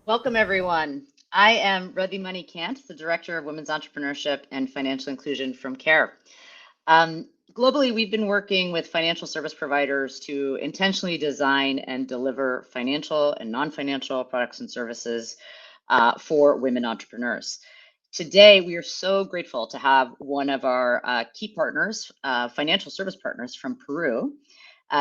Welcome, everyone. I am Rathi Mani-Kandt, the Director of Women's Entrepreneurship and Financial Inclusion from CARE. Globally, we've been working with financial service providers to intentionally design and deliver financial and non-financial products and services for women entrepreneurs. Today, we are so grateful to have one of our key partners, financial service partners from Peru,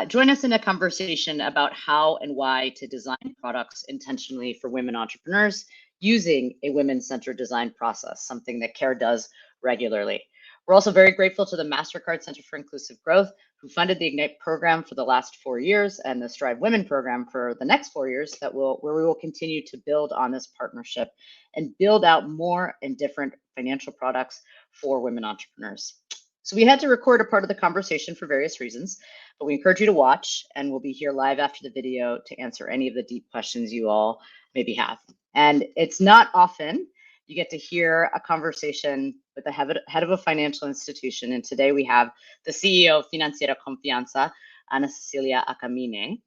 join us in a conversation about how and why to design products intentionally for women entrepreneurs using a women-centered design process, something that CARE does regularly. We're also very grateful to the MasterCard Center for Inclusive Growth, who funded the Ignite program for the last 4 years and the Strive Women program for the next 4 years, where we will continue to build on this partnership and build out more and different financial products for women entrepreneurs. So we had to record a part of the conversation for various reasons, but we encourage you to watch, and we'll be here live after the video to answer any of the deep questions you all maybe have. And it's not often you get to hear a conversation with the head of a financial institution. And today we have the CEO of Financiera Confianza, Cecilia Akamine.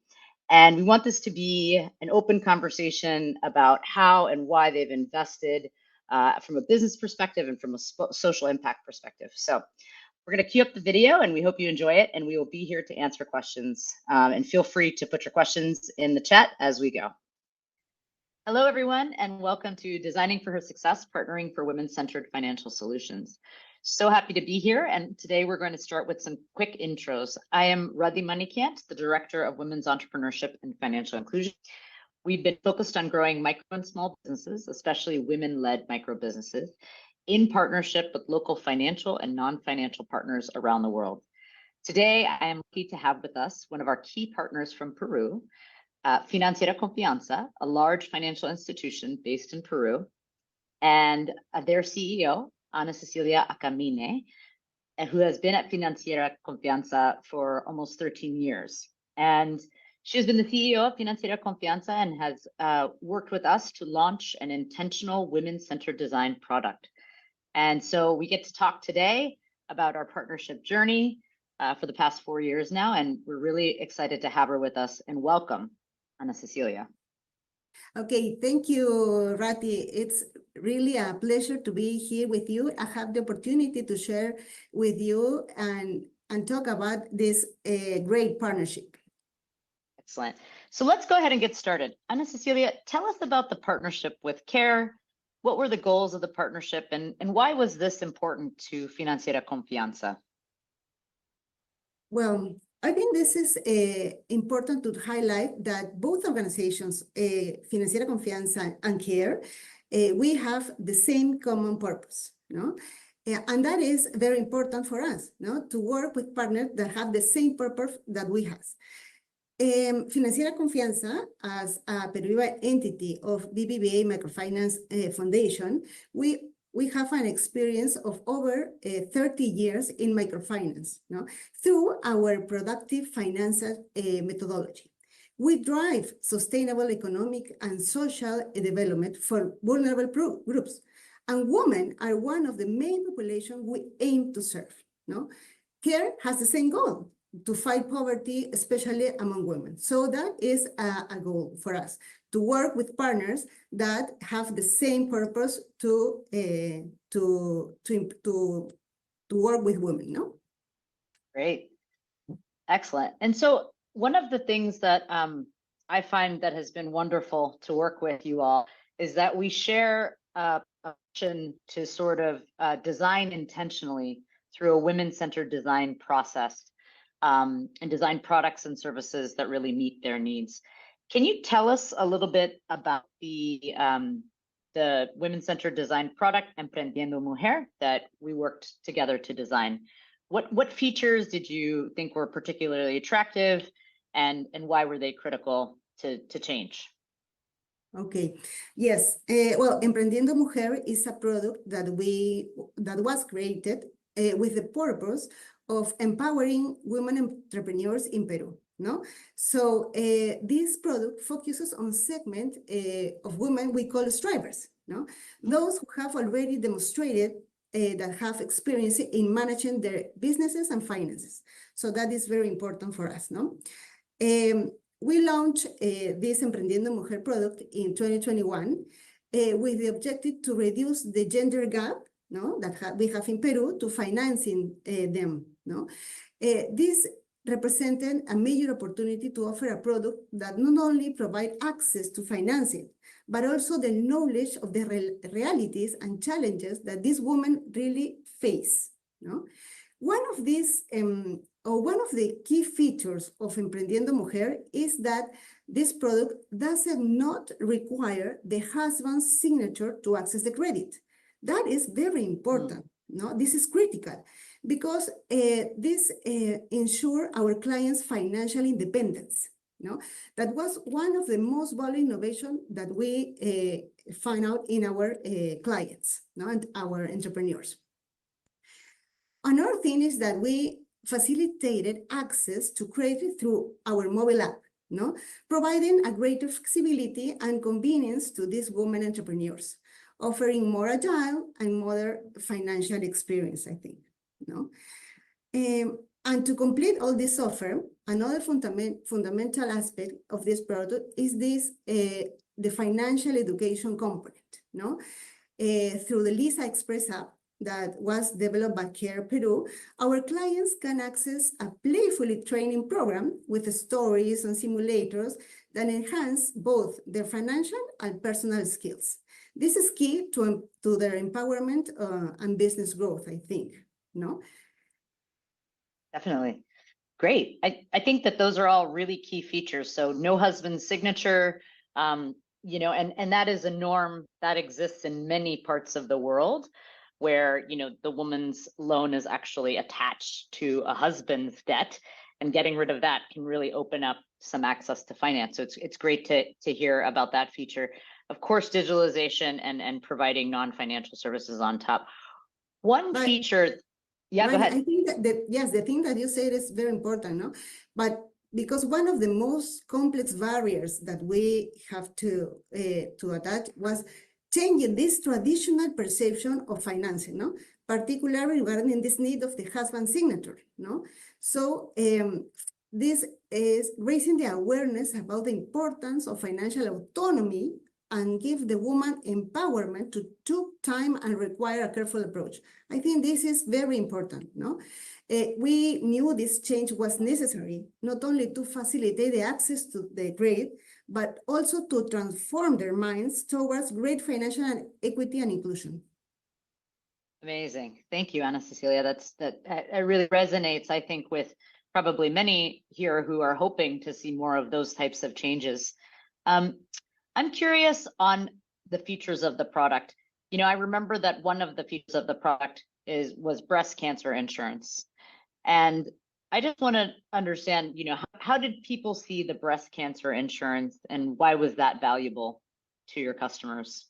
And we want this to be an open conversation about how and why they've invested from a business perspective and from a social impact perspective. So we're going to queue up the video, and we hope you enjoy it, and we will be here to answer questions. And feel free to put your questions in the chat as we go. Hello, everyone, and welcome to Designing for Her Success, Partnering for Women-Centered Financial Solutions. So happy to be here, and today we're going to start with some quick intros. I am Rathi Mani-Kandt, the Director of Women's Entrepreneurship and Financial Inclusion. We've been focused on growing micro and small businesses, especially women-led micro businesses, in partnership with local financial and non-financial partners around the world. Today, I am lucky to have with us one of our key partners from Peru, Financiera Confianza, a large financial institution based in Peru, and their CEO, Cecilia Akamine, who has been at Financiera Confianza for almost 13 years. And she has been the CEO of Financiera Confianza and has worked with us to launch an intentional women-centered design product. And so we get to talk today about our partnership journey for the past 4 years now, and we're really excited to have her with us. And welcome, Cecilia. Okay, thank you, Rathi. It's really a pleasure to be here with you. I have the opportunity to share with you and talk about this great partnership. Excellent. So let's go ahead and get started. Cecilia, tell us about the partnership with CARE. What were the goals of the partnership, and why was this important to Financiera Confianza? Well, I think this is important to highlight that both organizations, Financiera Confianza and CARE, we have the same common purpose, no? And that is very important for us, no? To work with partners that have the same purpose that we have. Financiera Confianza, as a Peruvian entity of BBVA Microfinance Foundation, we have an experience of over 30 years in microfinance, no? Through our productive finance methodology. We drive sustainable economic and social development for vulnerable groups, and women are one of the main populations we aim to serve, no? CARE has the same goal, to fight poverty, especially among women. So that is a goal for us, to work with partners that have the same purpose to work with women, no? Great, excellent. And so one of the things that I find that has been wonderful to work with you all is that we share a passion to sort of design intentionally through a women-centered design process. And design products and services that really meet their needs. Can you tell us a little bit about the women-centered design product, Emprendiendo Mujer, that we worked together to design? What features did you think were particularly attractive, and why were they critical to change? Okay, yes. Well, Emprendiendo Mujer is a product that was created with the purpose of empowering women entrepreneurs in Peru, no? So this product focuses on segment of women we call strivers, no? Those who have already demonstrated that have experience in managing their businesses and finances. So that is very important for us, no? we launched this Emprendiendo Mujer product in 2021 with the objective to reduce the gender gap, no, that we have in Peru to financing them. No, this represented a major opportunity to offer a product that not only provide access to financing, but also the knowledge of the realities and challenges that these women really face. No, one of these one of the key features of Emprendiendo Mujer is that this product does not require the husband's signature to access the credit. That is very important. No, this is critical because this ensure our clients' financial independence. No, that was one of the most valuable innovation that we find out in our clients, no, and our entrepreneurs. Another thing is that we facilitated access to credit through our mobile app, no, providing a greater flexibility and convenience to these women entrepreneurs, offering more agile and modern financial experience, I think, no. And to complete all this offer, another fundamental aspect of this product is this the financial education component, no. Through the Lisa Express app that was developed by Care Peru, our clients can access a playfully training program with stories and simulators that enhance both their financial and personal skills. This is key to their empowerment and business growth, I think, no? Definitely. Great. I think that those are all really key features. So no husband's signature, you know, and that is a norm that exists in many parts of the world where, you know, the woman's loan is actually attached to a husband's debt, and getting rid of that can really open up some access to finance. So it's great to hear about that feature. Of course, digitalization and providing non-financial services on top. One feature, yeah, right, go ahead. I think that yes, the thing that you said is very important, no? But because one of the most complex barriers that we have to attach was changing this traditional perception of financing, no? Particularly regarding this need of the husband's signature, no? So this is raising the awareness about the importance of financial autonomy and give the woman empowerment to take time and require a careful approach. I think this is very important, no? We knew this change was necessary, not only to facilitate the access to the credit, but also to transform their minds towards great financial equity and inclusion. Amazing. Thank you, Ana Cecilia. That really resonates, I think, with probably many here who are hoping to see more of those types of changes. I'm curious on the features of the product. You know, I remember that one of the features of the product was breast cancer insurance. And I just want to understand, you know, how did people see the breast cancer insurance and why was that valuable to your customers?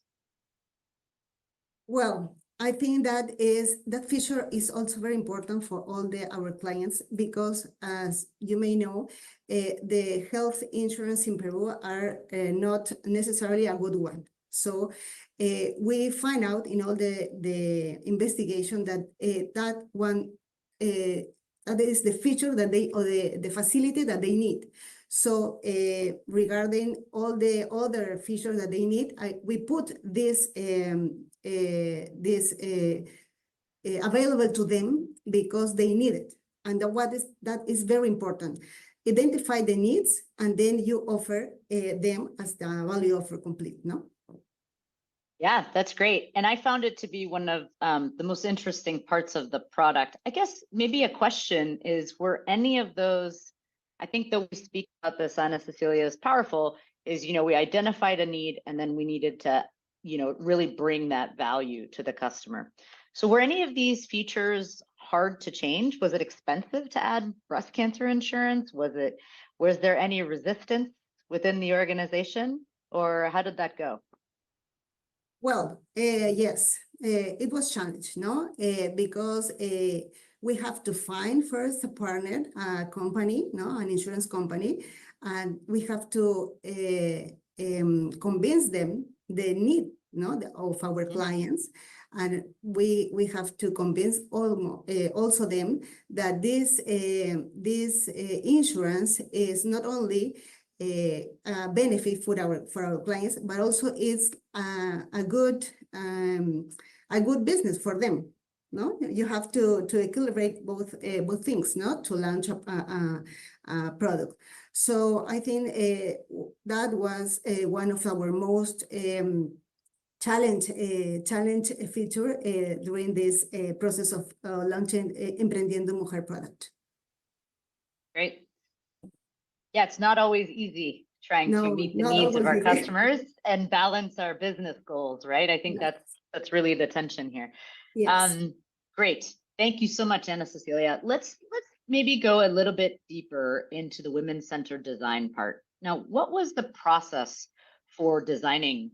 Well, I think that feature is also very important for all our clients because, as you may know, the health insurance in Peru are not necessarily a good one. So we find out in all the investigation that that one that is the feature that they or the facility that they need. So regarding all the other features that they need, we put this available to them because they need it. And that is very important. Identify the needs and then you offer them as the value offer complete, no? Yeah, that's great. And I found it to be one of the most interesting parts of the product. I guess maybe a question is, were any of those, I think that we speak about this, Ana Cecilia, is powerful, is, you know, we identified a need and then we needed to, you know, really bring that value to the customer. So were any of these features hard to change? Was it expensive to add breast cancer insurance? Was there any resistance within the organization, or how did that go? Well, yes, it was challenged, no? Because we have to find first a partner, a company, no, an insurance company, and we have to convince them the need, no, of our clients, and we have to convince also them that this insurance is not only benefit for our clients, but also it's a good business for them. No, you have to equilibrate both things, no, to launch a product. So I think that was one of our most challenge feature during this process of launching Emprendiendo Mujer product. Great. Yeah, it's not always easy trying to meet the needs of our customers and balance our business goals, right? I think that's really the tension here. Yes. Great. Thank you so much, Ana Cecilia. Let's maybe go a little bit deeper into the women-centered design part. Now, what was the process for designing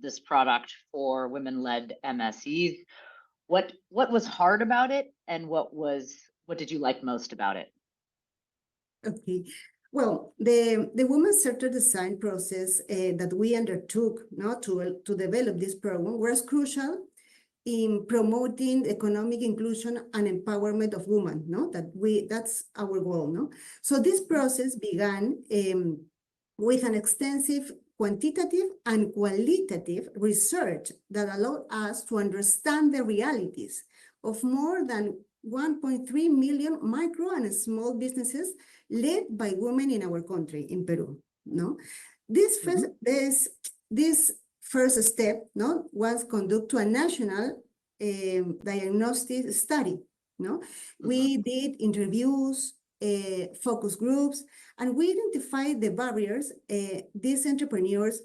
this product for women-led MSEs? What was hard about it, and what did you like most about it? Okay. Well, the women-centered design process that we undertook, to develop this program was crucial in promoting economic inclusion and empowerment of women. That's our goal. So this process began with an extensive quantitative and qualitative research that allowed us to understand the realities of more than 1.3 million micro and small businesses led by women in our country, in Peru. This first step was conduct to a national diagnostic study. We did interviews, focus groups, and we identified the barriers these entrepreneurs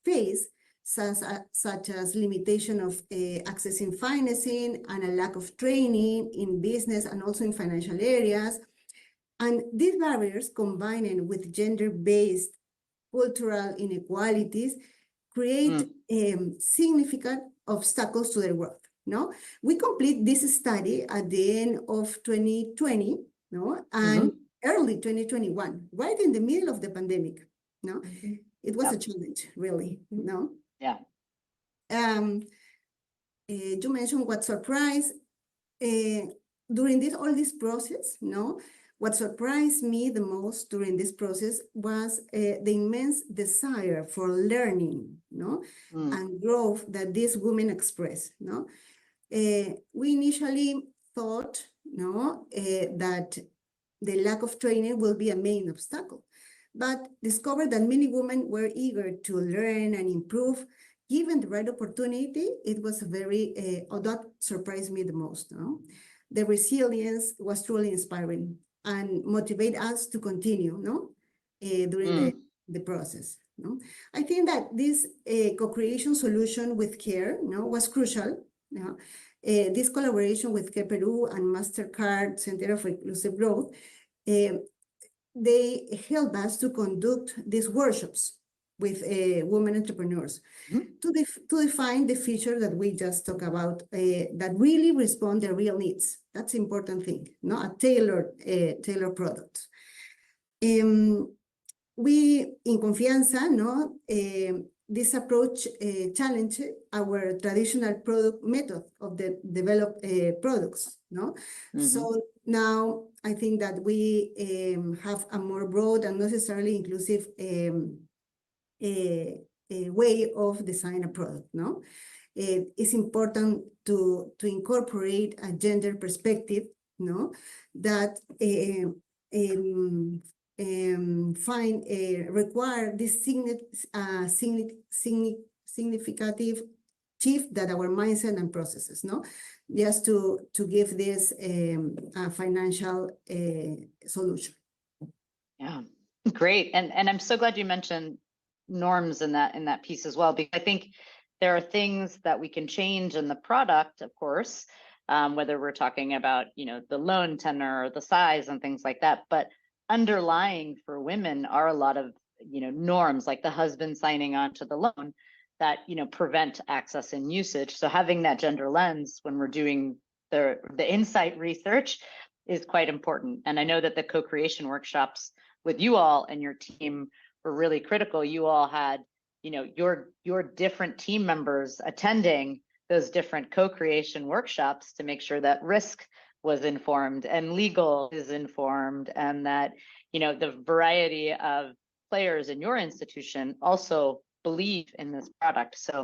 face, such as limitation of accessing financing and a lack of training in business and also in financial areas. And these barriers, combined with gender-based cultural inequalities, create significant obstacles to their growth. We complete this study at the end of 2020, and early 2021, right in the middle of the pandemic. It was a challenge, really. Yeah. You mentioned what surprised during all this process. What surprised me the most during this process was the immense desire for learning, and growth that these women express. We initially thought, that the lack of training will be a main obstacle, but discovered that many women were eager to learn and improve. Given the right opportunity, it was that surprised me the most. The resilience was truly inspiring and motivate us to continue, during the process. I think that this co-creation solution with CARE, was crucial. This collaboration with CARE Peru and MasterCard Center for Inclusive Growth, they help us to conduct these workshops with women entrepreneurs to define the feature that we just talked about, that really respond to real needs. That's important thing, a tailored product. We in Confianza, this approach challenged our traditional product method of the developed products. So now I think that we have a more broad and necessarily inclusive way of designing a product. It's important to incorporate a gender perspective, that require this significant shift that our mindset and processes, just to give this a financial solution. Yeah, great. And I'm so glad you mentioned norms in that piece as well, because I think there are things that we can change in the product, of course, whether we're talking about, the loan tenor or the size and things like that. But underlying for women are a lot of, norms, like the husband signing on to the loan that, prevent access and usage. So having that gender lens when we're doing the insight research is quite important. And I know that the co-creation workshops with you all and your team were really critical. You all had, your different team members attending those different co-creation workshops to make sure that risk was informed and legal is informed, and that, the variety of players in your institution also believe in this product. So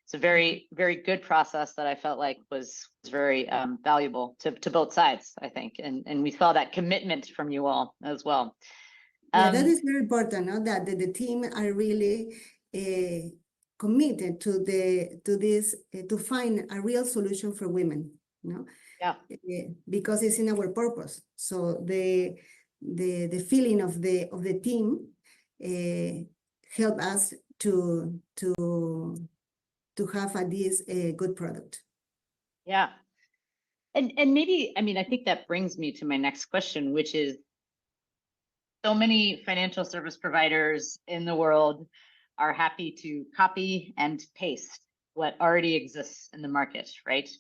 it's a very, very good process that I felt like was very valuable to both sides, I think. And we saw that commitment from you all as well. Yeah, that is very important, no? That the team are really committed to this to find a real solution for women, no? Yeah. Because it's in our purpose. So the feeling of the team help us to have this good product. Yeah. And maybe, I mean, I think that brings me to my next question, which is, so many financial service providers in the world are happy to copy and paste what already exists in the market, right?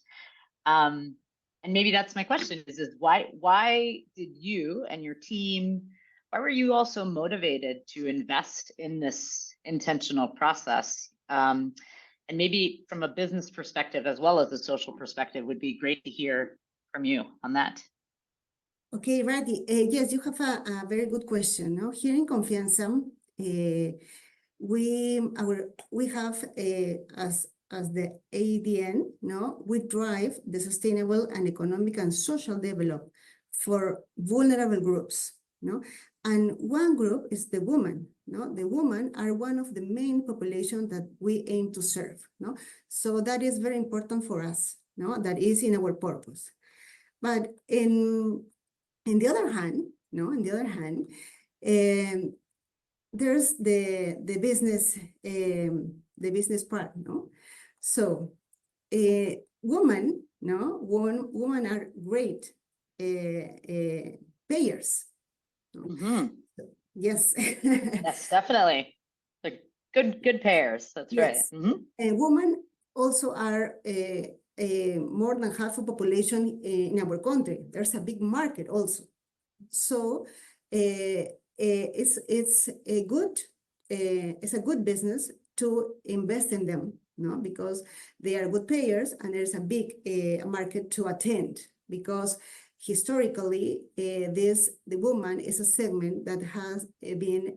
And maybe that's my question is why did you and your team, why were you also motivated to invest in this intentional process? And maybe from a business perspective as well as a social perspective would be great to hear from you on that. Okay, Rathi, yes, you have a very good question. No? Here in Confianza, we have as the ADN, no, we drive the sustainable and economic and social development for vulnerable groups, no, and one group is the woman. No, the women are one of the main population that we aim to serve. No, so that is very important for us. No, that is in our purpose. But on the other hand, no, on the other hand, there's the business part, no. So, women, no, women are great payers. No? Mm-hmm. Yes. Yes, definitely. They're good pairs. That's yes. right. Mm-hmm. And women also are more than half of population in our country. There's a big market also. So it's a good business to invest in them, no? Because they are good payers and there's a big market to attend. Because historically, the woman is a segment that has been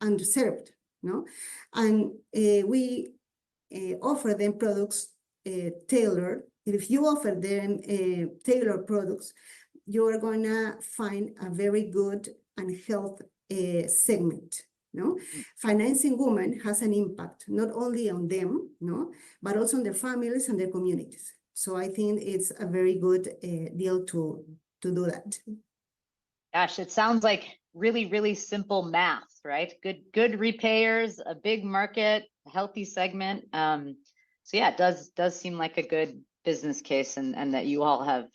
underserved, no? And we offer them products tailored. If you offer them tailored products, you are gonna find a very good and health segment. No, financing women has an impact not only on them, no, but also on their families and their communities. So I think it's a very good deal to do that. Gosh, it sounds like really, really simple math, right? Good repayers, a big market, a healthy segment. So yeah, it does seem like a good business case, and that you all have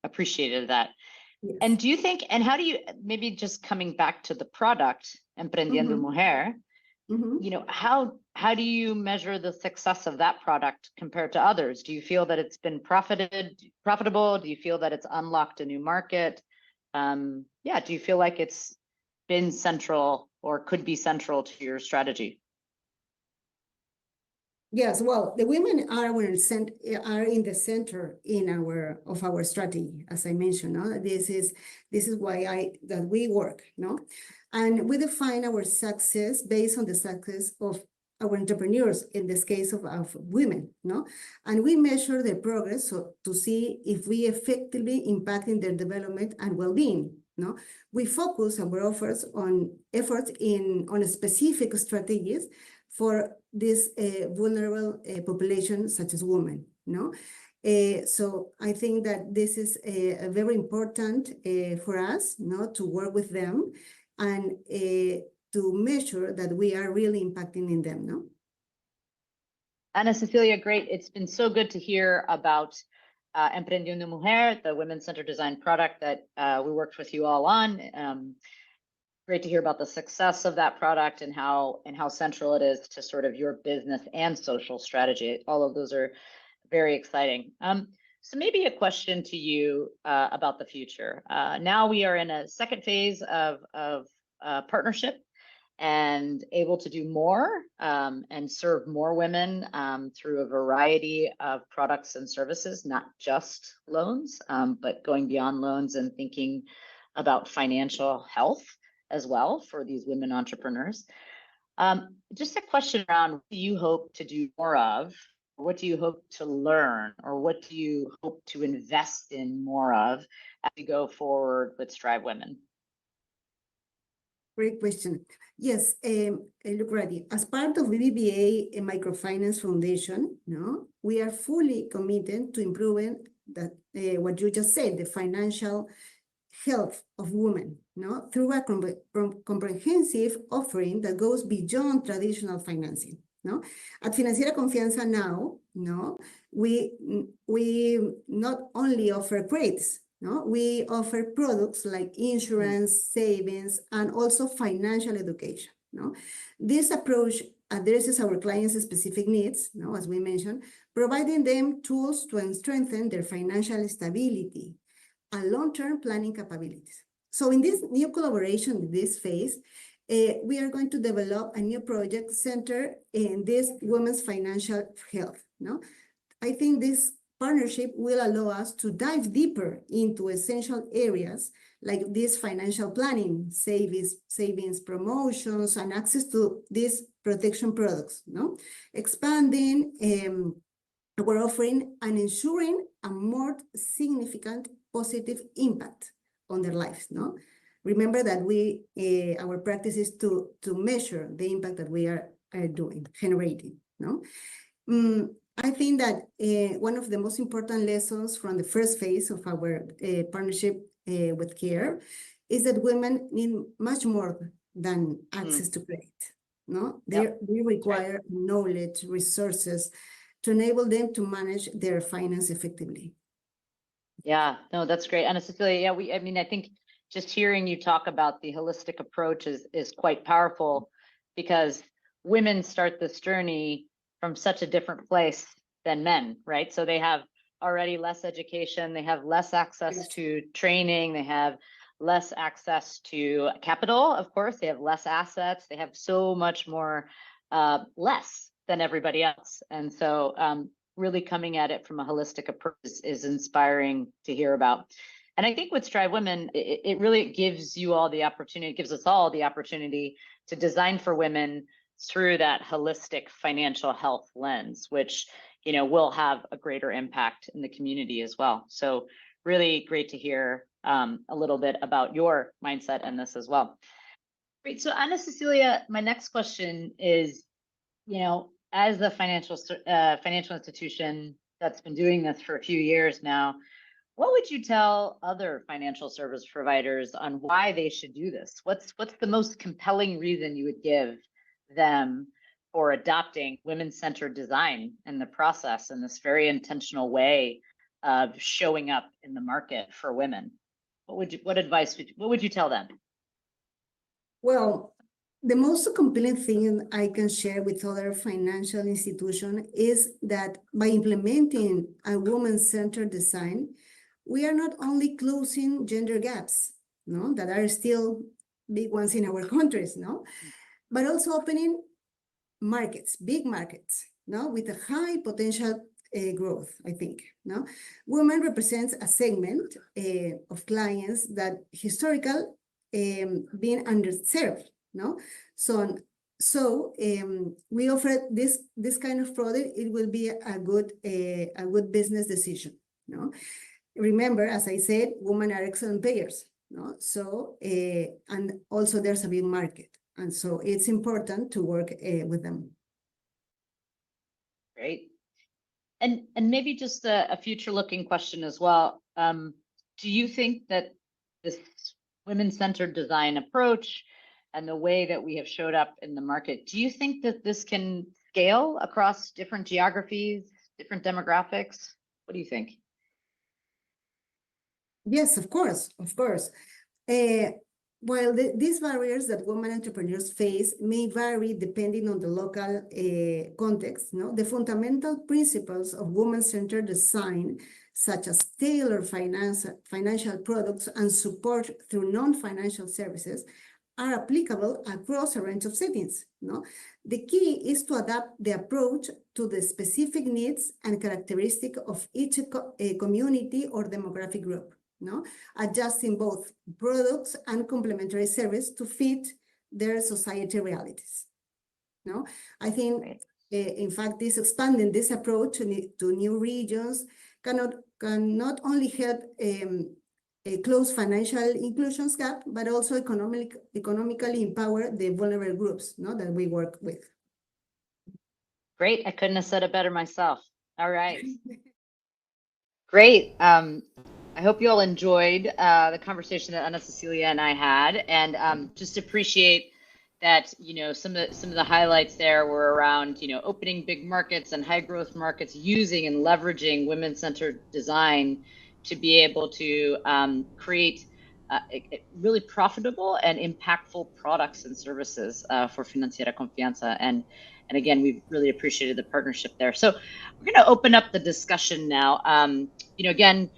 appreciated that. Yes. And do you think, and how do you, maybe just coming back to the product, Emprendiendo Mujer, you know, how do you measure the success of that product compared to others? Do you feel that it's been profitable? Do you feel that it's unlocked a new market? Yeah, do you feel like it's been central or could be central to your strategy? Yes, well, the women are in the center of our strategy, as I mentioned. No? This is why we work, no, and we define our success based on the success of our entrepreneurs. In this case of women, no, and we measure their progress to see if we effectively impacting their development and well-being. No, we focus our efforts on specific strategies for this vulnerable population, such as women, no? So I think that this is a very important for us, no, to work with them and to measure that we are really impacting in them, no? Ana Cecilia, great. It's been so good to hear about Emprendiendo Mujer, the women-centered design product that we worked with you all on. Great to hear about the success of that product and how central it is to sort of your business and social strategy. All of those are very exciting. So maybe a question to you about the future. Now we are in a second phase of partnership and able to do more and serve more women through a variety of products and services, not just loans, but going beyond loans and thinking about financial health as well for these women entrepreneurs. Just a question around what do you hope to do more of? What do you hope to learn, or what do you hope to invest in more of as we go forward with Strive Women? Great question. Yes, look, Rathi, as part of BBVA Microfinance Foundation, we are fully committed to improving that what you just said, the financial health of women, through a comprehensive offering that goes beyond traditional financing. At Financiera Confianza now, we not only offer credits, we offer products like insurance, savings, and also financial education. This approach addresses our clients' specific needs, as we mentioned, providing them tools to strengthen their financial stability and long-term planning capabilities. So in this new collaboration, in this phase, we are going to develop a new project centered in this women's financial health. I think this partnership will allow us to dive deeper into essential areas like this financial planning, savings promotions, and access to these protection products, expanding our offering and ensuring a more significant positive impact on their lives. Remember that our practice is to measure the impact that we are generating. I think that one of the most important lessons from the first phase of our partnership with CARE is that women need much more than access to credit. They require knowledge, resources to enable them to manage their finance effectively. Yeah, no, that's great. And Cecilia, I mean, I think just hearing you talk about the holistic approach is quite powerful, because women start this journey from such a different place than men, right? So they have already less education, they have less access to training, they have less access to capital, of course, they have less assets, they have so much more less than everybody else. And so really coming at it from a holistic approach is inspiring to hear about. And I think with Strive Women, it really gives you all the opportunity, it gives us all the opportunity to design for women through that holistic financial health lens, which will have a greater impact in the community as well. So really great to hear a little bit about your mindset in this as well. Great. So Ana Cecilia, my next question is, as the financial institution that's been doing this for a few years now, what would you tell other financial service providers on why they should do this? What's the most compelling reason you would give them for adopting women-centered design in the process in this very intentional way of showing up in the market for women? What advice would you tell them? Well, the most compelling thing I can share with other financial institutions is that by implementing a woman-centered design, we are not only closing gender gaps, that are still big ones in our countries, but also opening markets, big markets, with a high potential growth, I think. Women represents a segment of clients that historically been underserved. So we offer this kind of product. It will be a good business decision. Remember, as I said, women are excellent payers. So and also there's a big market, and so it's important to work with them. Great. And maybe just a future-looking question as well. Do you think that this women-centered design approach and the way that we have showed up in the market, do you think that this can scale across different geographies, different demographics? What do you think? Yes, of course. While these barriers that women entrepreneurs face may vary depending on the local context, the fundamental principles of women-centered design, such as tailored financial products and support through non-financial services, are applicable across a range of settings. The key is to adapt the approach to the specific needs and characteristics of each community or demographic group. no? Adjusting both products and complementary service to fit their society realities, no? I think, in fact, expanding this approach to new regions can not only help close financial inclusions gap, but also economically empower the vulnerable groups, no, that we work with. Great. I couldn't have said it better myself. All right. Great. I hope you all enjoyed the conversation that Ana Cecilia and I had, and just appreciate that, you know, some of the highlights there were around, you know, opening big markets and high growth markets, using and leveraging women-centered design to be able to create really profitable and impactful products and services for Financiera Confianza. And again, we've really appreciated the partnership there. So we're going to open up the discussion now. You know, again,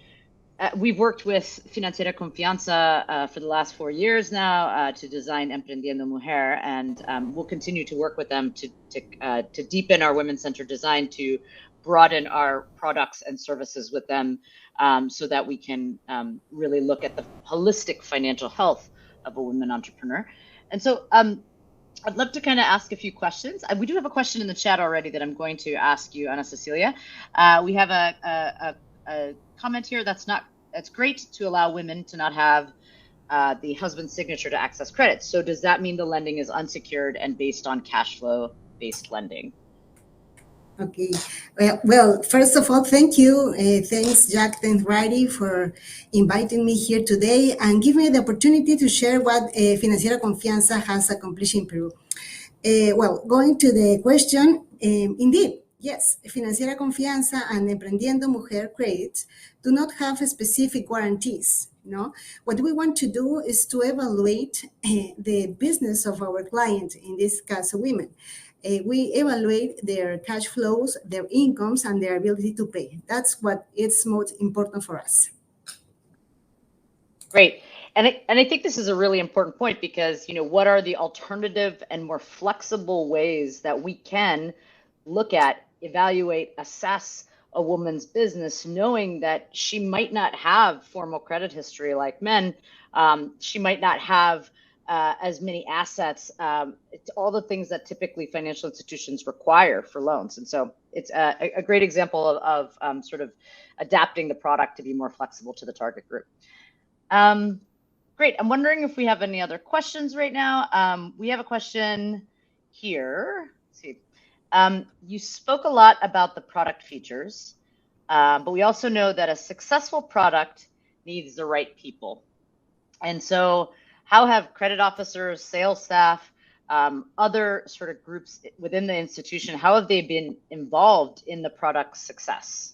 we've worked with Financiera Confianza for the last 4 years now to design Emprendiendo Mujer, and we'll continue to work with them to deepen our women-centered design, to broaden our products and services with them, so that we can really look at the holistic financial health of a women entrepreneur. And so I'd love to kind of ask a few questions. We do have a question in the chat already that I'm going to ask you, Ana Cecilia. We have a comment here that's great to allow women to not have the husband's signature to access credit. So does that mean the lending is unsecured and based on cash flow based lending? Okay. Well, first of all, thank you. Thanks, Jack and Rathi, for inviting me here today and giving me the opportunity to share what Financiera Confianza has accomplished in Peru. Well, going to the question, indeed, yes, Financiera Confianza and Emprendiendo Mujer credits do not have specific guarantees. No, what we want to do is to evaluate the business of our client, in this case, women. We evaluate their cash flows, their incomes, and their ability to pay. That's what is most important for us. Great. And I think this is a really important point, because, you know, what are the alternative and more flexible ways that we can look at, evaluate, assess a woman's business, knowing that she might not have formal credit history like men. She might not have as many assets. It's all the things that typically financial institutions require for loans. And so it's a great example of sort of adapting the product to be more flexible to the target group. Great. I'm wondering if we have any other questions right now. We have a question here. Let's see. You spoke a lot about the product features, but we also know that a successful product needs the right people. And so how have credit officers, sales staff, other sort of groups within the institution, how have they been involved in the product's success?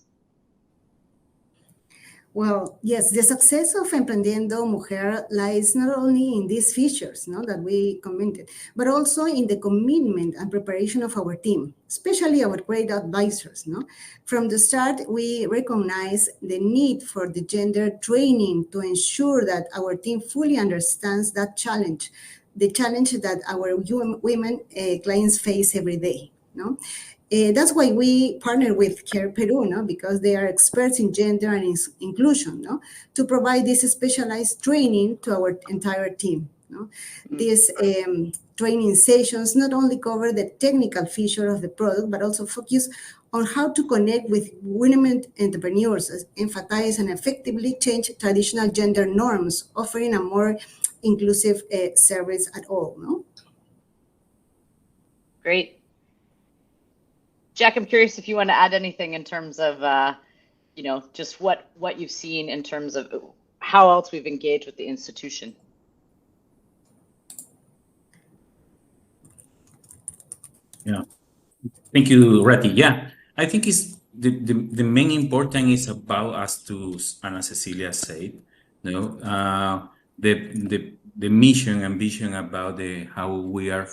Well, yes, the success of Emprendiendo Mujer lies not only in these features, no, that we commented, but also in the commitment and preparation of our team, especially our credit advisors. No? From the start, we recognize the need for the gender training to ensure that our team fully understands that challenge, the challenge that our women clients face every day. No? That's why we partner with Care Peru, no? Because they are experts in gender and inclusion, no? To provide this specialized training to our entire team. No? These training sessions not only cover the technical feature of the product, but also focus on how to connect with women entrepreneurs, emphasize and effectively change traditional gender norms, offering a more inclusive service at all. No? Great. Jack, I'm curious if you want to add anything in terms of, you know, just what you've seen in terms of how else we've engaged with the institution. Yeah, thank you, Rathi. Yeah, I think it's the main important is about us to, Ana Cecilia said, you know, the mission and vision about how we are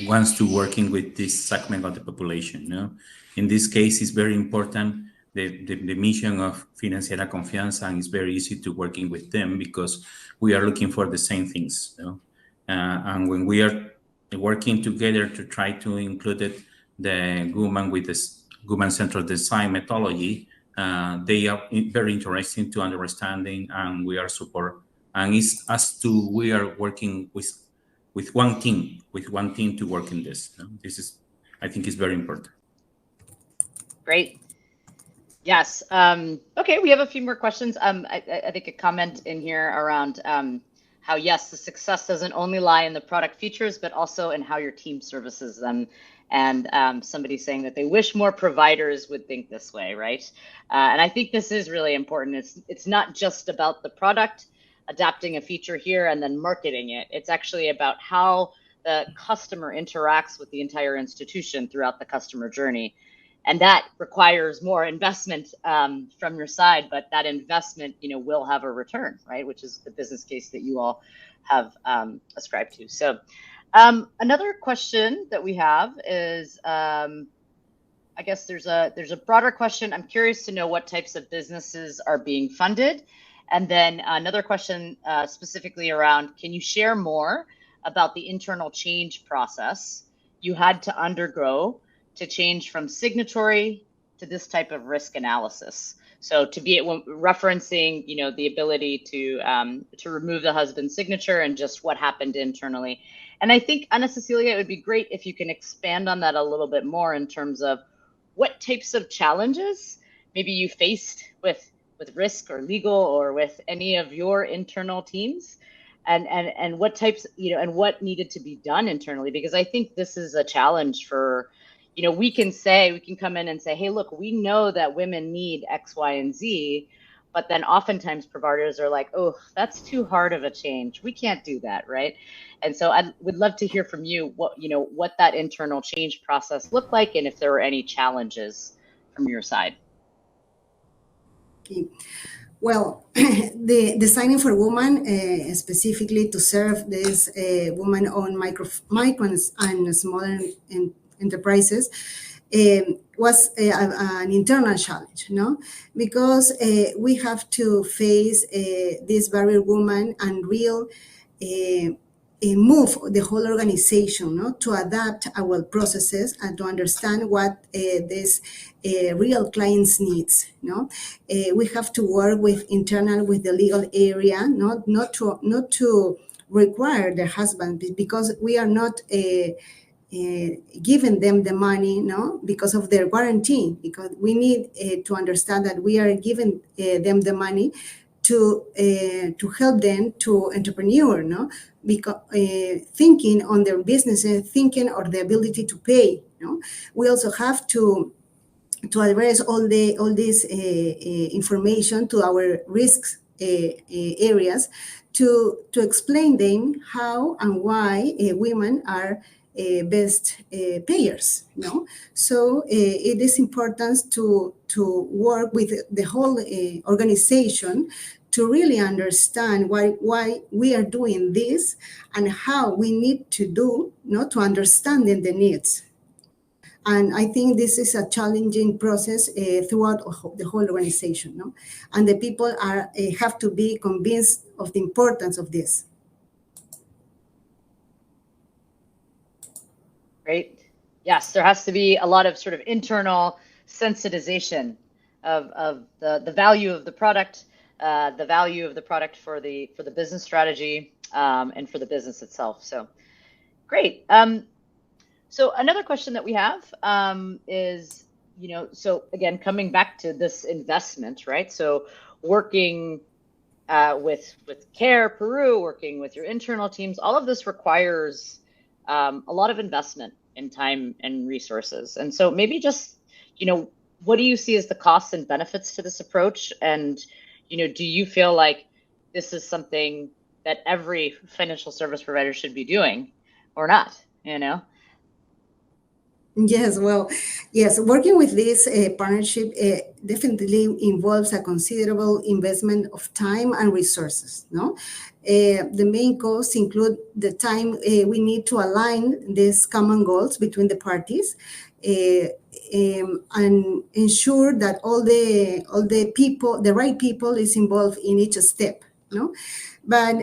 wants to working with this segment of the population. You know? In this case, it's very important the mission of Financiera Confianza, and it's very easy to working with them because we are looking for the same things. You know? And when we are working together to try to include the woman with this woman-centered design methodology, They are very interesting to understanding, and we are support. And it's us to we are working with one team to work in this. This is, I think, is very important. Great. Yes. Okay, we have a few more questions. I think a comment in here around how, yes, the success doesn't only lie in the product features, but also in how your team services them. And somebody saying that they wish more providers would think this way, right? And I think this is really important. It's not just about the product, adapting a feature here and then marketing it. It's actually about how the customer interacts with the entire institution throughout the customer journey. And that requires more investment from your side, but that investment, will have a return, right? Which is the business case that you all have ascribed to. So another question that we have is, I guess there's a broader question. I'm curious to know what types of businesses are being funded. And then another question specifically around, can you share more about the internal change process you had to undergo to change from signatory to this type of risk analysis? So to be referencing, the ability to remove the husband's signature and just what happened internally. And I think, Ana Cecilia, it would be great if you can expand on that a little bit more in terms of what types of challenges maybe you faced with risk or legal or with any of your internal teams, and what types, and what needed to be done internally, because I think this is a challenge for, we can come in and say, hey, look, we know that women need X, Y, and Z, but then oftentimes providers are like, oh, that's too hard of a change. We can't do that, right? And so I would love to hear from you what that internal change process looked like, and if there were any challenges from your side. Okay. Well, the Designing for Women, specifically to serve this woman-owned micro and smaller enterprises, was an internal challenge, because we have to face this barrier woman and real move the whole organization, to adapt our processes and to understand what this real clients needs. We have to work with the legal area, not to require the husband, because we are not giving them the money, because of their guarantee, because we need to understand that we are giving them the money to help them to entrepreneur, because thinking on their business and thinking on the ability to pay. We also have to address all this information to our risks areas to explain them how and why women are best payers. So it is important to work with the whole organization to really understand why we are doing this and how we need to do, to understanding the needs. And I think this is a challenging process throughout the whole organization, and the people have to be convinced of the importance of this. Great. Yes, there has to be a lot of sort of internal sensitization of the value of the product, the value of the product for the business strategy, and for the business itself. So great. So another question that we have is, so again, coming back to this investment, right? So working with CARE Peru, working with your internal teams, all of this requires a lot of investment in time and resources. And so maybe just, what do you see as the costs and benefits to this approach? And, do you feel like this is something that every financial service provider should be doing or not, Yes, well, yes, working with this partnership definitely involves a considerable investment of time and resources. The main costs include the time we need to align these common goals between the parties, and ensure that all the people, the right people, is involved in each step. But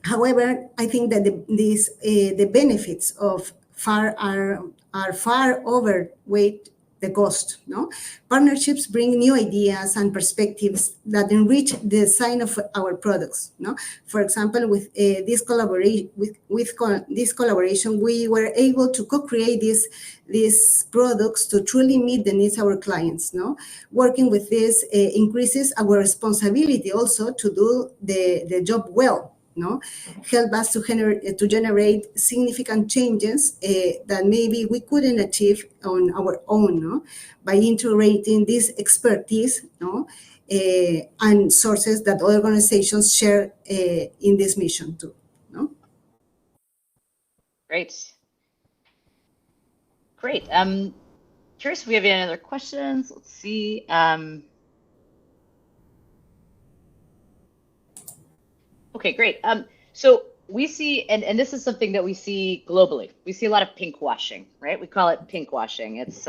however, I think that the benefits of are far overweight the cost. No, partnerships bring new ideas and perspectives that enrich the design of our products. No, for example, with this collaboration, we were able to co-create these products to truly meet the needs of our clients. No, working with this increases our responsibility also to do the job well. No, help us to generate significant changes that maybe we couldn't achieve on our own. No, by integrating this expertise, no, and sources that organizations share in this mission too. No. Great. Great. Curious if we have any other questions. Let's see. Okay, great. So we see, and this is something that we see globally. We see a lot of pink washing, right? We call it pink washing. It's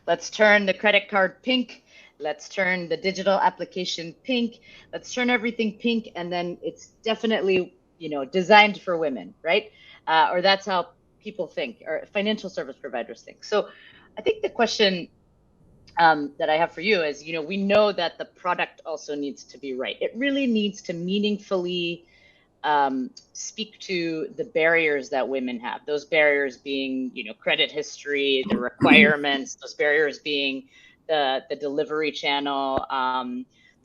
let's turn the credit card pink. Let's turn the digital application pink. Let's turn everything pink, and then it's definitely, you know, designed for women, right? Or that's how people think, or financial service providers think. So I think the question that I have for you is, you know, we know that the product also needs to be right. It really needs to meaningfully speak to the barriers that women have. Those barriers being, you know, credit history, the requirements, those barriers being the delivery channel,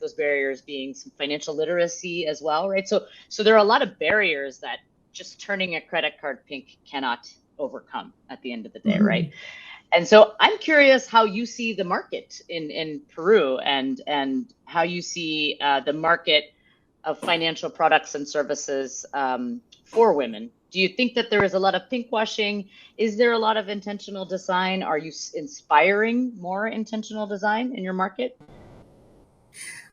those barriers being some financial literacy as well, right? So there are a lot of barriers that just turning a credit card pink cannot overcome at the end of the day, right? And so I'm curious how you see the market in Peru, and how you see the market of financial products and services for women. Do you think that there is a lot of pink washing? Is there a lot of intentional design? Are you inspiring more intentional design in your market?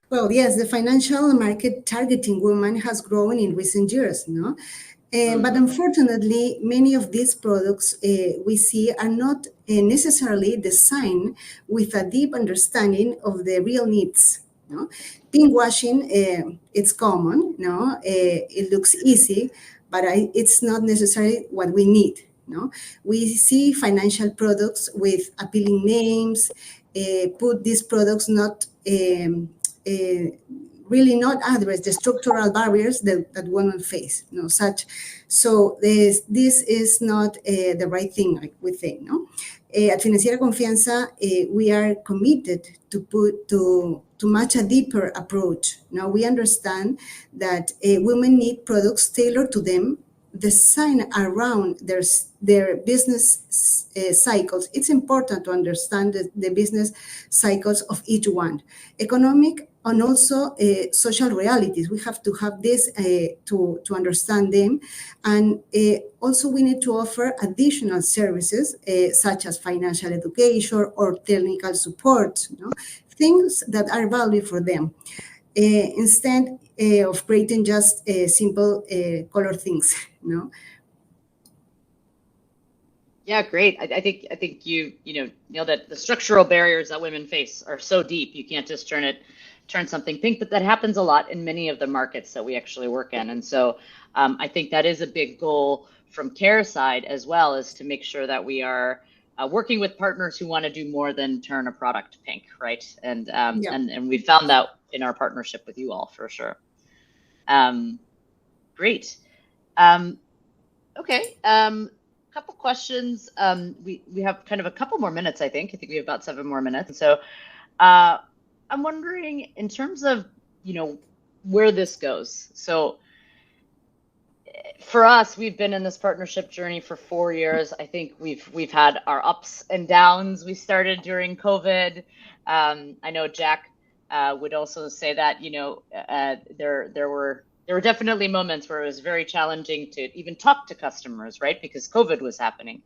Well, yes, the financial market targeting women has grown in recent years, no? But unfortunately, many of these products we see are not necessarily designed with a deep understanding of the real needs. No? Pinkwashing, it's common. No, it looks easy, but it's not necessarily what we need. No, we see financial products with appealing names. Put these products not. Really not address the structural barriers that women face. No, so this is not the right thing, like we think. No, at Financiera Confianza, we are committed to much a deeper approach. Now we understand that women need products tailored to them, designed around their business cycles. It's important to understand the business cycles of each one, economic and also social realities. We have to have this to understand them. And also we need to offer additional services such as financial education or technical support, you know, things that are valued for them, instead of creating just simple color things, you know. Yeah, great. I think you know that the structural barriers that women face are so deep. You can't just turn something pink, but that happens a lot in many of the markets that we actually work in. And so I think that is a big goal from CARE side as well, is to make sure that we are working with partners who want to do more than turn a product pink, right? And we found that in our partnership with you all for sure. Great. Okay. Couple questions. We have kind of a couple more minutes, I think. I think we have about 7 more minutes. And so I'm wondering, in terms of, you know, where this goes. So for us, we've been in this partnership journey for 4 years. I think we've had our ups and downs. We started during COVID. I know Jack would also say that, you know, there were definitely moments where it was very challenging to even talk to customers, right? Because COVID was happening.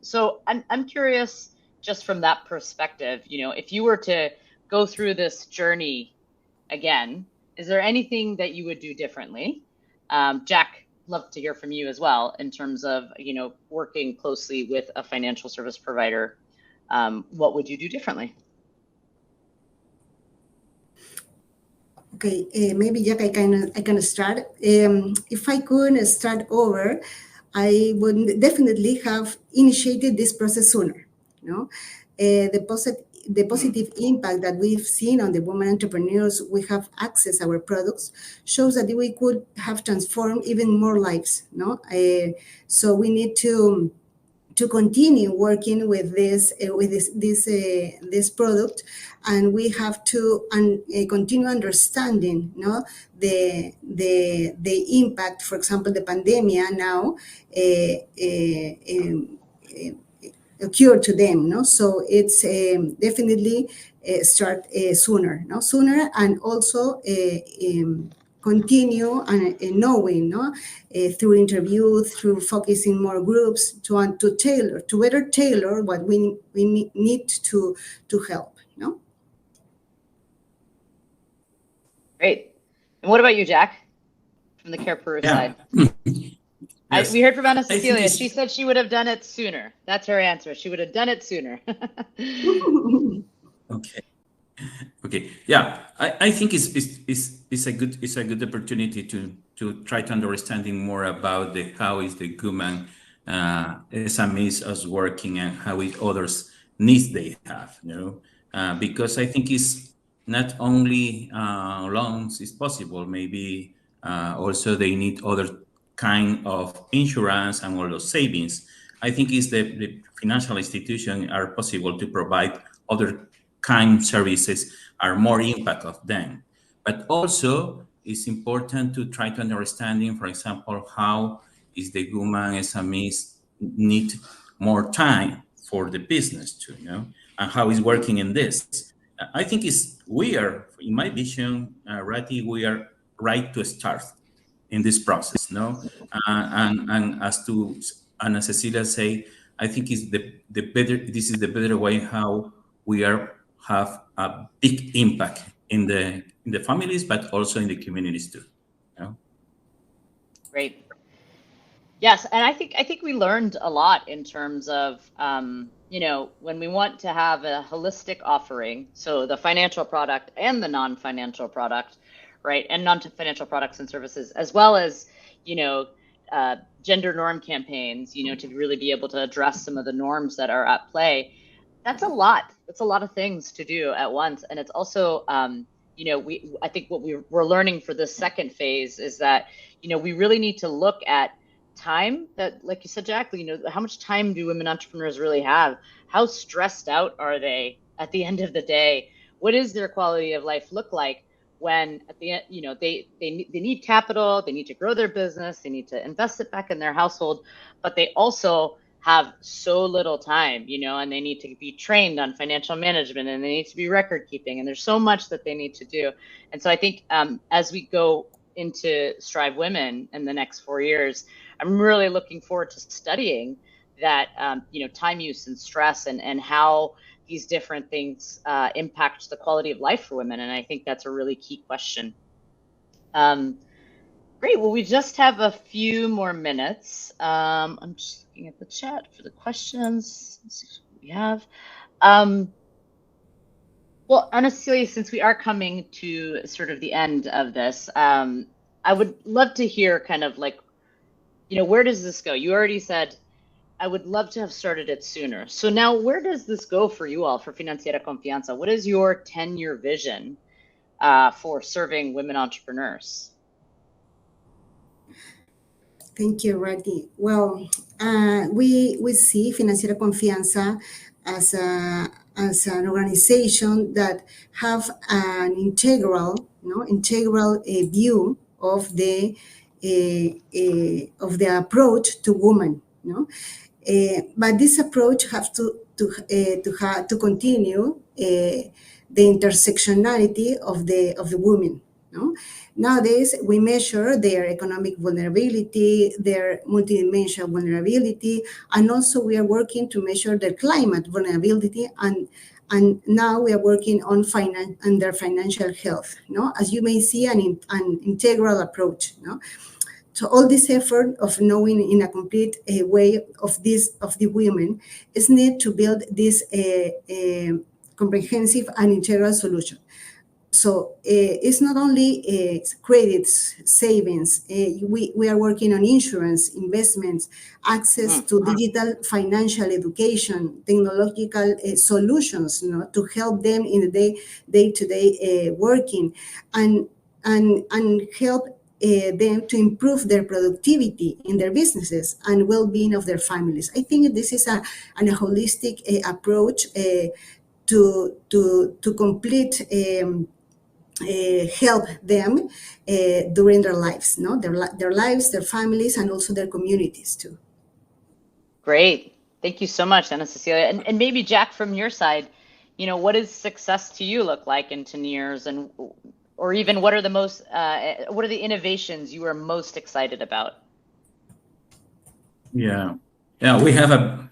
So I'm curious, just from that perspective, you know, if you were to go through this journey again, is there anything that you would do differently? Jack, love to hear from you as well in terms of, you know, working closely with a financial service provider. What would you do differently? Okay, maybe Jack, I can start. If I could start over, I would definitely have initiated this process sooner. no? The positive impact that we've seen on the women entrepreneurs we have accessed our products shows that we could have transformed even more lives, no? So we need to continue working with this product, and we have to continue understanding, no, the impact. For example, the pandemic now occurred to them, no. So it's definitely start sooner, and also continue and knowing, no, through interview, through focusing more groups to better tailor what we need to help, no. Great. And what about you, Jack, from the Care Peru side? Yes. We heard from Ana Cecilia. She said she would have done it sooner. That's her answer. She would have done it sooner. Okay. Yeah, I think it's a good opportunity to try to understanding more about how is the woman SMEs is working and how is others needs they have, you know, because I think it's not only loans is possible, maybe also they need other kind of insurance and all those savings. I think is the financial institutions are possible to provide other kind services are more impact of them. But also it's important to try to understanding, for example, how is the woman SMEs need more time for the business too, you know, and how is working in this. I think we are, in my vision, Rathi, we are right to start in this process, no? And as to Ana Cecilia say, I think is the better. This is the better way how we have a big impact in the families, but also in the communities too. You know? Great. Yes, and I think we learned a lot in terms of you know, when we want to have a holistic offering, so the financial product and the non-financial product, right, and non-financial products and services, as well as, you know, gender norm campaigns, you know, to really be able to address some of the norms that are at play. That's a lot. That's a lot of things to do at once, and it's also, you know, I think what we're learning for this second phase is that, you know, we really need to look at time that, like you said, Jack, you know, how much time do women entrepreneurs really have? How stressed out are they at the end of the day? What is their quality of life look like when at the end, you know, they need capital, they need to grow their business, they need to invest it back in their household, but they also have so little time, you know, and they need to be trained on financial management, and they need to be record keeping, and there's so much that they need to do. And so I think as we go into Strive Women in the next 4 years, I'm really looking forward to studying that, you know, time use and stress and how these different things impact the quality of life for women. And I think that's a really key question. Great. Well, we just have a few more minutes. I'm just looking at the chat for the questions. Let's see what we have. Well, Ana Cecilia, since we are coming to sort of the end of this, I would love to hear kind of like, you know, where does this go? You already said, I would love to have started it sooner. So now where does this go for you all, for Financiera Confianza? What is your 10-year vision for serving women entrepreneurs? Thank you, Rathi. Well, we see Financiera Confianza as an organization that have an integral view of the approach to women, no? But this approach has to continue the intersectionality of the women, no? Nowadays, we measure their economic vulnerability, their multidimensional vulnerability, and also we are working to measure their climate vulnerability, and now we are working on their financial health, no? As you may see, an integral approach, no? So all this effort of knowing in a complete way of the women is need to build this comprehensive and integral solution. So it's not only credits, savings. We are working on insurance, investments, access to digital financial education, technological solutions, to help them in the day-to-day working, and help them to improve their productivity in their businesses and well-being of their families. I think this is a holistic approach to complete help them during their lives, their lives, their families, and also their communities too. Great. Thank you so much, Ana Cecilia. And maybe Jack, from your side, what does success to you look like in 10 years, and or even what are the innovations you are most excited about? Yeah, we have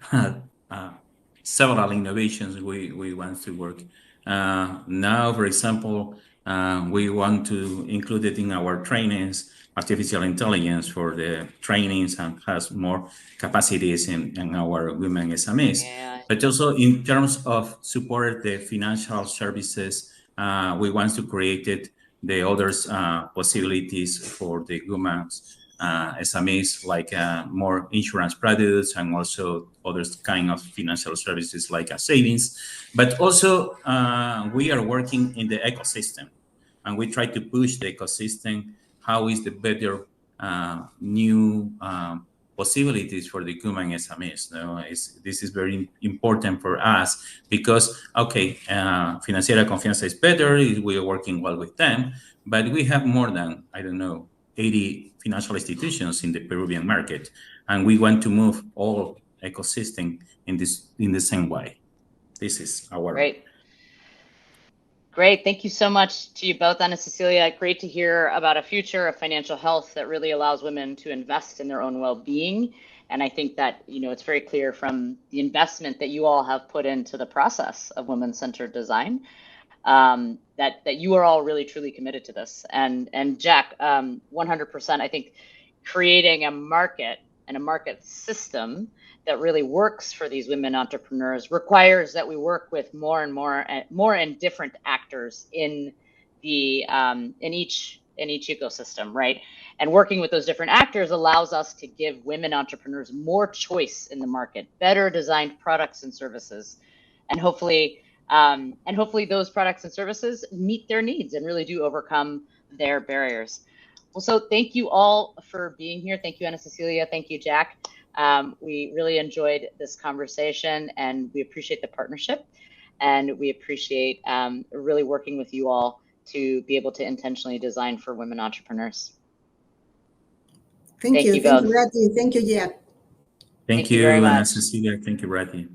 several innovations we want to work. Now, for example, we want to include it in our trainings, artificial intelligence for the trainings, and has more capacities in our women SMEs. Yeah. But also in terms of support the financial services, we want to create the others possibilities for the women SMEs, like more insurance products, and also other kind of financial services like savings. But also we are working in the ecosystem, and we try to push the ecosystem. How is the better new possibilities for the human SMEs? This is very important for us because, okay, Financiera Confianza is better, we are working well with them, but we have more than, 80 financial institutions in the Peruvian market, and we want to move all ecosystem in the same way. This is our Great. Thank you so much to you both, Ana Cecilia. Great to hear about a future of financial health that really allows women to invest in their own well-being. And I think that, it's very clear from the investment that you all have put into the process of women-centered design, that you are all really, truly committed to this. And Jack, 100%, I think creating a market and a market system that really works for these women entrepreneurs requires that we work with more and different actors in the in each ecosystem, right? And working with those different actors allows us to give women entrepreneurs more choice in the market, better designed products and services, and hopefully those products and services meet their needs and really do overcome their barriers. Well, so thank you all for being here. Thank you, Ana Cecilia. Thank you, Jack. We really enjoyed this conversation, and we appreciate the partnership, and we appreciate really working with you all to be able to intentionally design for women entrepreneurs. Thank you. Both. Thank you, Rathi. Thank you, Jack. Thank you, Ana Cecilia. Thank you, Rathi.